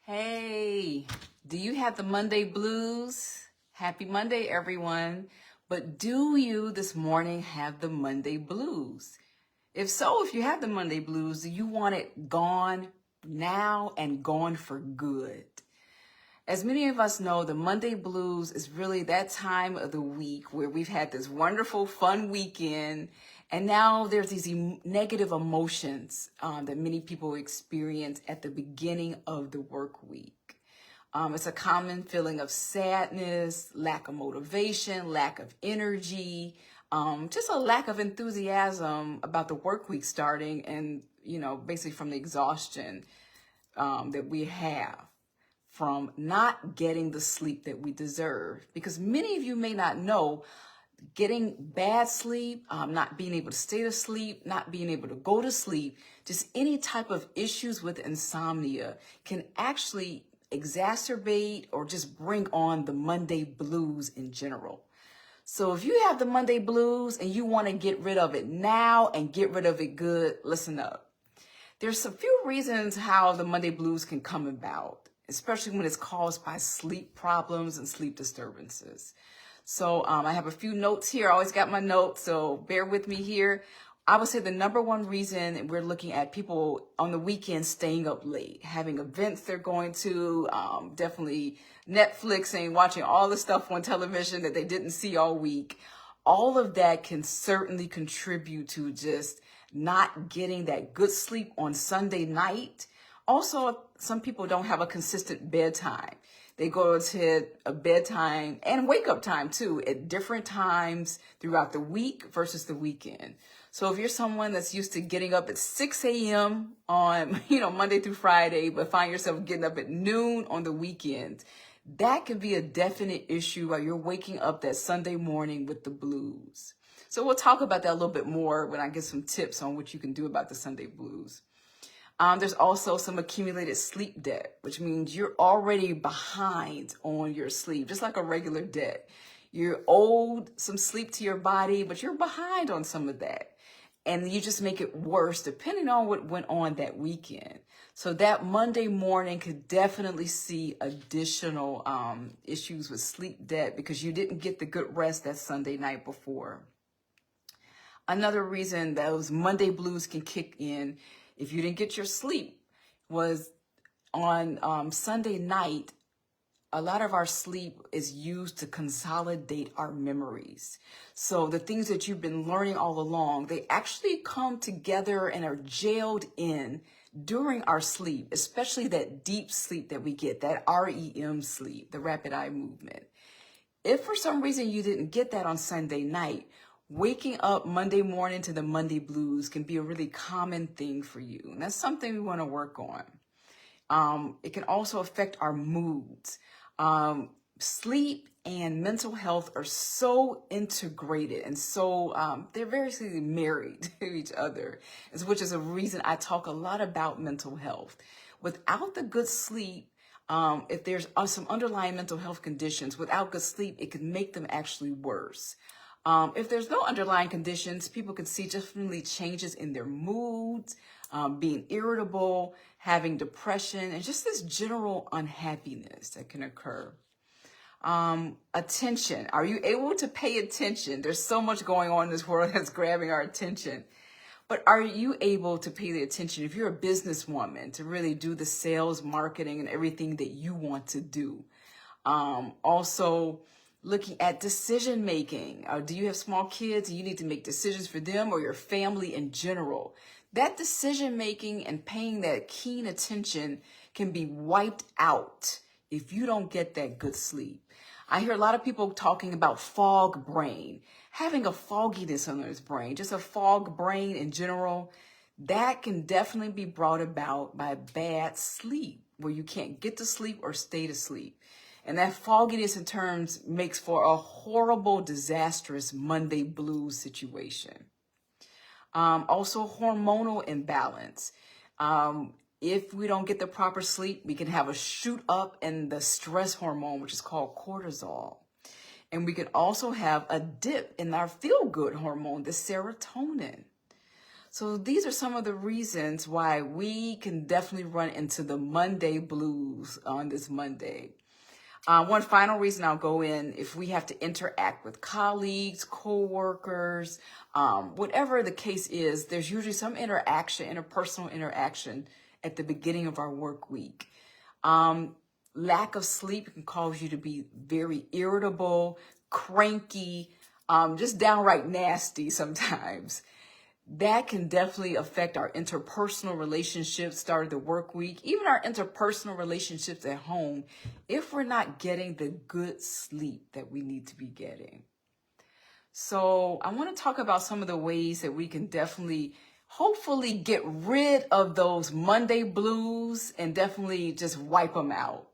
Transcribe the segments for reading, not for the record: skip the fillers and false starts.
Hey, do you have the Monday blues? Happy Monday, everyone. But do you this morning have the Monday blues? If so, if you have the Monday blues, do you want it gone now and gone for good? As many of us know, the Monday blues is really that time of the week where we've had this wonderful, fun weekend, and now there's these negative emotions that many people experience at the beginning of the work week. It's a common feeling of sadness, lack of motivation, lack of energy, just a lack of enthusiasm about the work week starting, and basically from the exhaustion that we have from not getting the sleep that we deserve. Because many of you may not know, getting bad sleep, not being able to stay to sleep, not being able to go to sleep, just any type of issues with insomnia can actually exacerbate or just bring on the Monday blues in general. So if you have the Monday blues and you want to get rid of it now and get rid of it good, listen up. There's a few reasons how the Monday blues can come about, especially when it's caused by sleep problems and sleep disturbances. So I have a few notes here. I always got my notes, so bear with me here. I would say the number one reason we're looking at people on the weekend staying up late, having events they're going to, definitely Netflixing, watching all the stuff on television that they didn't see all week. All of that can certainly contribute to just not getting that good sleep on Sunday night. Also, some people don't have a consistent bedtime. They go to a bedtime and wake up time too at different times throughout the week versus the weekend. So if you're someone that's used to getting up at 6 a.m. on, Monday through Friday, but find yourself getting up at noon on the weekend, that could be a definite issue while you're waking up that Sunday morning with the blues. So we'll talk about that a little bit more when I get some tips on what you can do about the Sunday blues. There's also some accumulated sleep debt, which means you're already behind on your sleep, just like a regular debt. You're owed some sleep to your body, but you're behind on some of that. And you just make it worse depending on what went on that weekend. So that Monday morning could definitely see additional issues with sleep debt because you didn't get the good rest that Sunday night before. Another reason those Monday blues can kick in if you didn't get your sleep was on Sunday night. A lot of our sleep is used to consolidate our memories. So the things that you've been learning all along, they actually come together and are jailed in during our sleep, especially that deep sleep that we get, that REM sleep, the rapid eye movement. If for some reason you didn't get that on Sunday night, waking up Monday morning to the Monday blues can be a really common thing for you. And that's something we want to work on. It can also affect our moods. Sleep and mental health are so integrated and so they're very married to each other, which is a reason I talk a lot about mental health. Without the good sleep, if there's some underlying mental health conditions, without good sleep, it can make them actually worse. If there's no underlying conditions, people can see just really changes in their moods, being irritable, having depression, and just this general unhappiness that can occur. Attention. Are you able to pay attention? There's so much going on in this world that's grabbing our attention. But are you able to pay the attention, if you're a businesswoman, to really do the sales, marketing, and everything that you want to do? Also, looking at decision making. Do you have small kids and you need to make decisions for them or your family in general? That decision making and paying that keen attention can be wiped out if you don't get that good sleep. I hear a lot of people talking about fog brain, having a fogginess on his brain, just a fog brain in general. That can definitely be brought about by bad sleep, where you can't get to sleep or stay to sleep. And that fogginess in turns makes for a horrible, disastrous Monday blues situation. Also hormonal imbalance. If we don't get the proper sleep, we can have a shoot up in the stress hormone, which is called cortisol. And we can also have a dip in our feel-good hormone, the serotonin. So these are some of the reasons why we can definitely run into the Monday blues on this Monday. One final reason I'll go in, if we have to interact with colleagues, co-workers, whatever the case is, there's usually some interaction, interpersonal interaction at the beginning of our work week. Lack of sleep can cause you to be very irritable, cranky, just downright nasty sometimes. That can definitely affect our interpersonal relationships, start of the work week, even our interpersonal relationships at home, if we're not getting the good sleep that we need to be getting. So I want to talk about some of the ways that we can definitely, hopefully get rid of those Monday blues and definitely just wipe them out.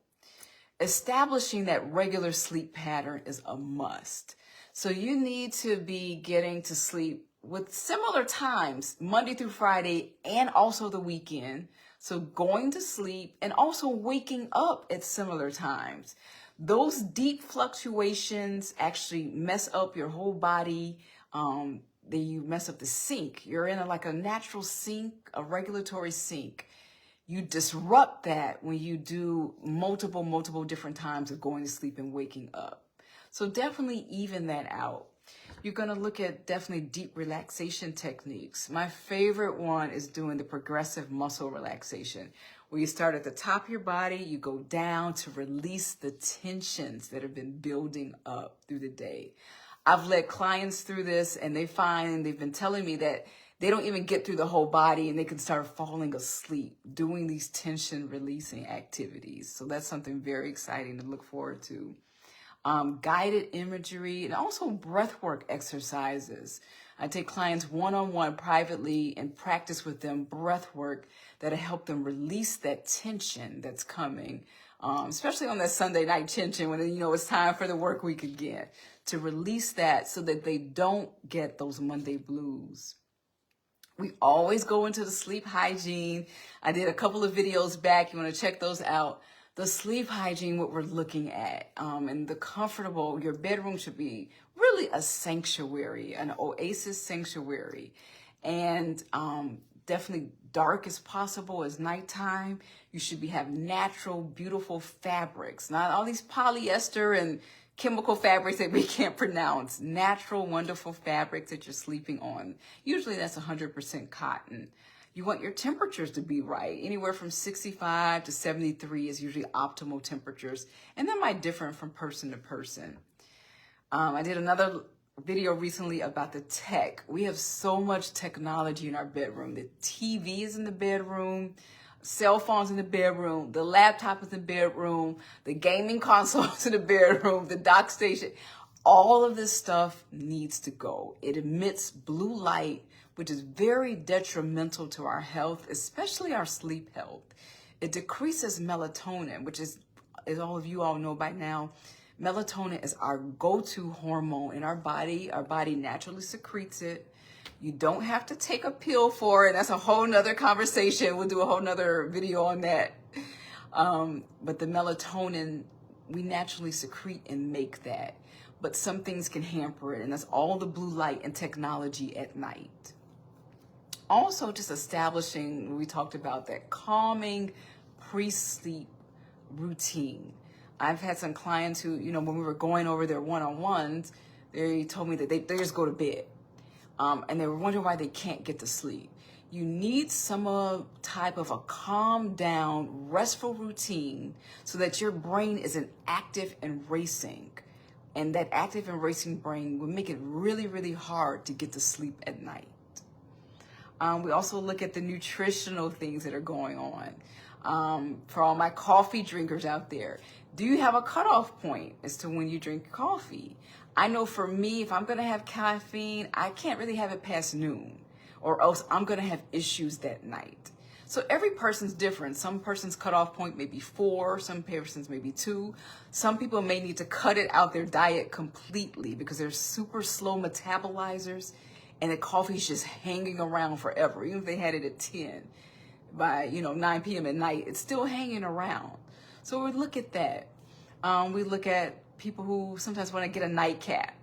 Establishing that regular sleep pattern is a must. So you need to be getting to sleep with similar times, Monday through Friday, and also the weekend. So going to sleep and also waking up at similar times. Those deep fluctuations actually mess up your whole body. You mess up the sync. You're in like a natural sync, a regulatory sync. You disrupt that when you do multiple different times of going to sleep and waking up. So definitely even that out. You're going to look at definitely deep relaxation techniques. My favorite one is doing the progressive muscle relaxation, where you start at the top of your body, you go down to release the tensions that have been building up through the day. I've led clients through this, and they've been telling me that they don't even get through the whole body and they can start falling asleep doing these tension releasing activities. So that's something very exciting to look forward to. Guided imagery, and also breathwork exercises. I take clients one-on-one privately and practice with them breathwork that'll help them release that tension that's coming, especially on that Sunday night tension when it's time for the work week again, to release that so that they don't get those Monday blues. We always go into the sleep hygiene. I did a couple of videos back. You want to check those out. The sleep hygiene, what we're looking at, and your bedroom should be really a sanctuary, an oasis sanctuary, and definitely dark as possible as nighttime. You should have natural, beautiful fabrics, not all these polyester and chemical fabrics that we can't pronounce. Natural, wonderful fabrics that you're sleeping on. Usually that's 100% cotton. You want your temperatures to be right. Anywhere from 65 to 73 is usually optimal temperatures. And that might differ from person to person. I did another video recently about the tech. We have so much technology in our bedroom. The TV is in the bedroom, cell phones in the bedroom, the laptop is in the bedroom, the gaming consoles in the bedroom, the dock station. All of this stuff needs to go. It emits blue light, which is very detrimental to our health, especially our sleep health. It decreases melatonin, which is, as all of you all know by now, melatonin is our go-to hormone in our body. Our body naturally secretes it. You don't have to take a pill for it. That's a whole nother conversation. We'll do a whole nother video on that. But the melatonin, we naturally secrete and make that. But some things can hamper it, and that's all the blue light and technology at night. Also, just establishing, we talked about that calming pre-sleep routine. I've had some clients who, when we were going over their one-on-ones, they told me that they just go to bed. And they were wondering why they can't get to sleep. You need some type of a calm down, restful routine so that your brain isn't active and racing. And that active and racing brain will make it really, really hard to get to sleep at night. We also look at the nutritional things that are going on. For all my coffee drinkers out there, do you have a cutoff point as to when you drink coffee? I know for me, if I'm going to have caffeine, I can't really have it past noon, or else I'm going to have issues that night. So every person's different. Some person's cutoff point may be 4, some persons may be 2. Some people may need to cut it out their diet completely because they're super slow metabolizers, and the coffee's just hanging around forever. Even if they had it at 10, by 9 p.m. at night, it's still hanging around. So we look at that. We look at people who sometimes want to get a nightcap,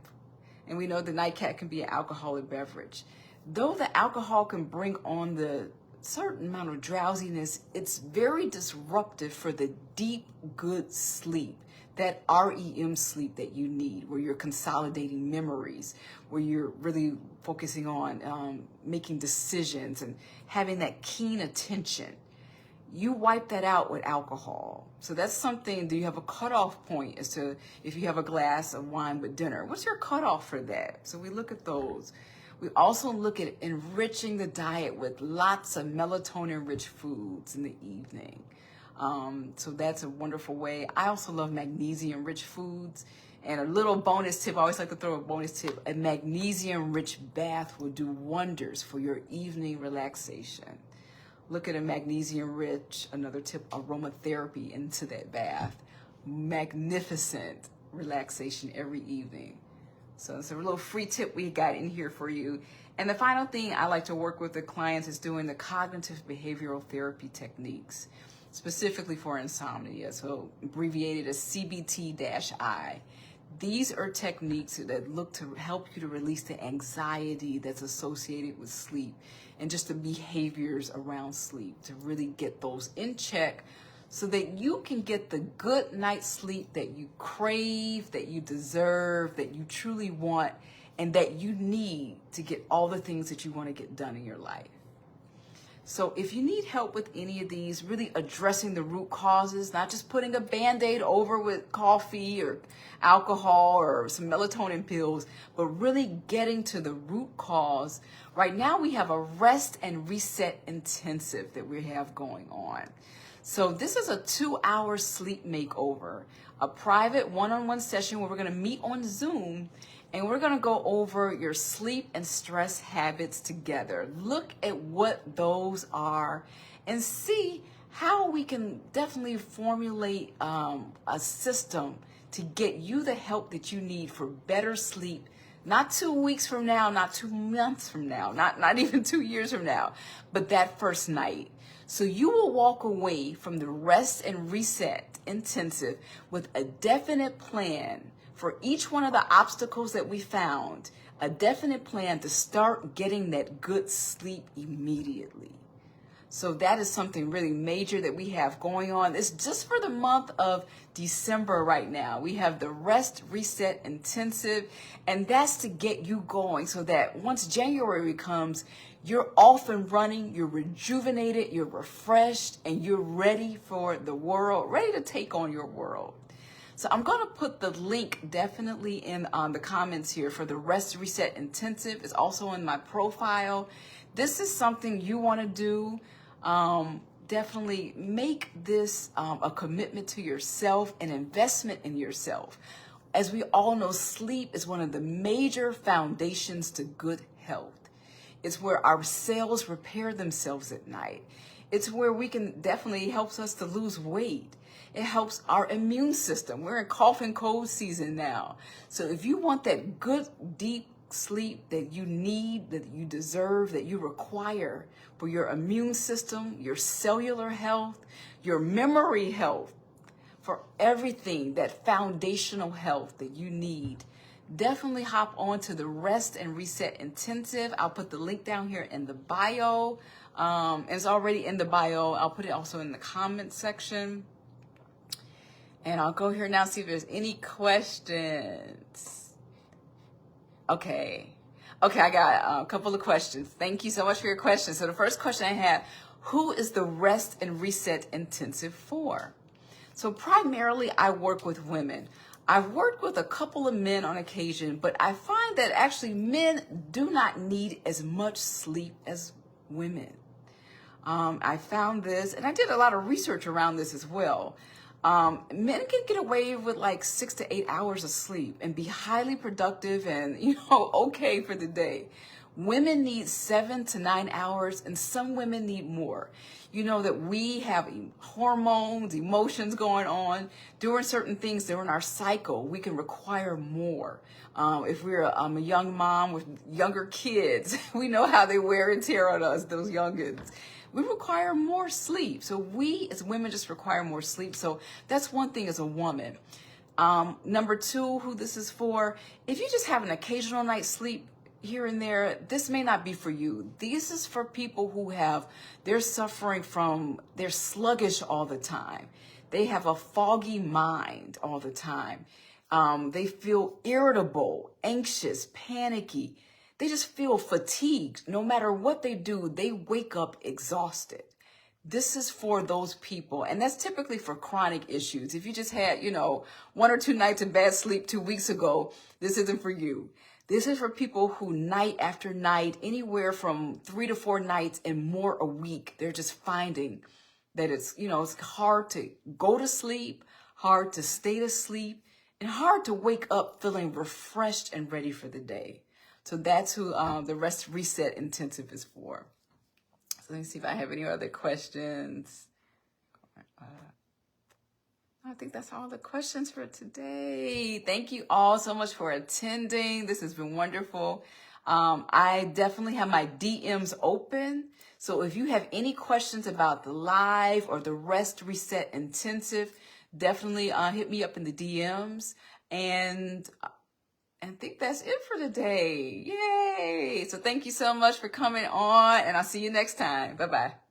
and we know the nightcap can be an alcoholic beverage. though the alcohol can bring on the certain amount of drowsiness, it's very disruptive for the deep, good sleep, that REM sleep that you need, where you're consolidating memories, where you're really focusing on making decisions and having that keen attention. You wipe that out with alcohol. So that's something, do you have a cutoff point as to if you have a glass of wine with dinner? What's your cutoff for that? So we look at those. We also look at enriching the diet with lots of melatonin-rich foods in the evening. So that's a wonderful way. I also love magnesium-rich foods. And a little bonus tip, I always like to throw a bonus tip, a magnesium-rich bath will do wonders for your evening relaxation. Look at a magnesium-rich, another tip, aromatherapy into that bath. Magnificent relaxation every evening. So it's a little free tip we got in here for you. And the final thing I like to work with the clients is doing the cognitive behavioral therapy techniques, specifically for insomnia, so abbreviated as CBT-I. These are techniques that look to help you to release the anxiety that's associated with sleep and just the behaviors around sleep, to really get those in check so that you can get the good night's sleep that you crave, that you deserve, that you truly want, and that you need to get all the things that you want to get done in your life. So if you need help with any of these, really addressing the root causes, not just putting a Band-Aid over with coffee or alcohol or some melatonin pills, but really getting to the root cause. Right now we have a rest and reset intensive that we have going on. So this is a 2-hour sleep makeover, a private one-on-one session where we're going to meet on Zoom and we're going to go over your sleep and stress habits together. Look at what those are and see how we can definitely formulate a system to get you the help that you need for better sleep. Not 2 weeks from now, not 2 months from now, not even 2 years from now, but that first night. So you will walk away from the rest and reset intensive with a definite plan for each one of the obstacles that we found, a definite plan to start getting that good sleep immediately. So that is something really major that we have going on. It's just for the month of December right now. We have the Rest Reset Intensive, and that's to get you going so that once January comes, you're off and running, you're rejuvenated, you're refreshed, and you're ready for the world, ready to take on your world. So I'm going to put the link definitely in the comments here for the Rest Reset Intensive. It's also in my profile. This is something you want to do. Definitely make this a commitment to yourself, an investment in yourself. As we all know, sleep is one of the major foundations to good health. It's where our cells repair themselves at night. It's where we can definitely helps us to lose weight. It helps our immune system. We're in cough and cold season now. So if you want that good, deep sleep that you need, that you deserve, that you require for your immune system, your cellular health, your memory health, for everything, that foundational health that you need, definitely hop on to the Rest and Reset Intensive. I'll put the link down here in the bio. It's already in the bio. I'll put it also in the comment section. And I'll go here now, see if there's any questions. Okay, I got a couple of questions. Thank you so much for your questions. So the first question I have, who is the Rest and Reset Intensive for? So primarily I work with women. I've worked with a couple of men on occasion, but I find that actually men do not need as much sleep as women. I found this, and I did a lot of research around this as well. Men can get away with like 6 to 8 hours of sleep and be highly productive and, okay for the day. Women need 7 to 9 hours, and some women need more. You know that we have hormones, emotions going on. During certain things during our cycle, we can require more. If we're a young mom with younger kids, we know how they wear and tear on us, those youngins. We require more sleep. So we as women just require more sleep. So that's one thing as a woman. Number two, who this is for, if you just have an occasional night's sleep, here and there, this may not be for you. This is for people who they're suffering from, they're sluggish all the time. They have a foggy mind all the time. They feel irritable, anxious, panicky. They just feel fatigued. No matter what they do, they wake up exhausted. This is for those people. And that's typically for chronic issues. If you just had, 1 or 2 nights of bad sleep 2 weeks ago, this isn't for you. This is for people who night after night, anywhere from 3 to 4 nights and more a week, they're just finding that it's hard to go to sleep, hard to stay asleep, and hard to wake up feeling refreshed and ready for the day. So that's who the Rest Reset Intensive is for. So let me see if I have any other questions. I think that's all the questions for today. Thank you all so much for attending. This has been wonderful. I definitely have my DMs open. So if you have any questions about the live or the Rest Reset Intensive, definitely hit me up in the DMs. And I think that's it for today. Yay! So thank you so much for coming on, and I'll see you next time. Bye-bye.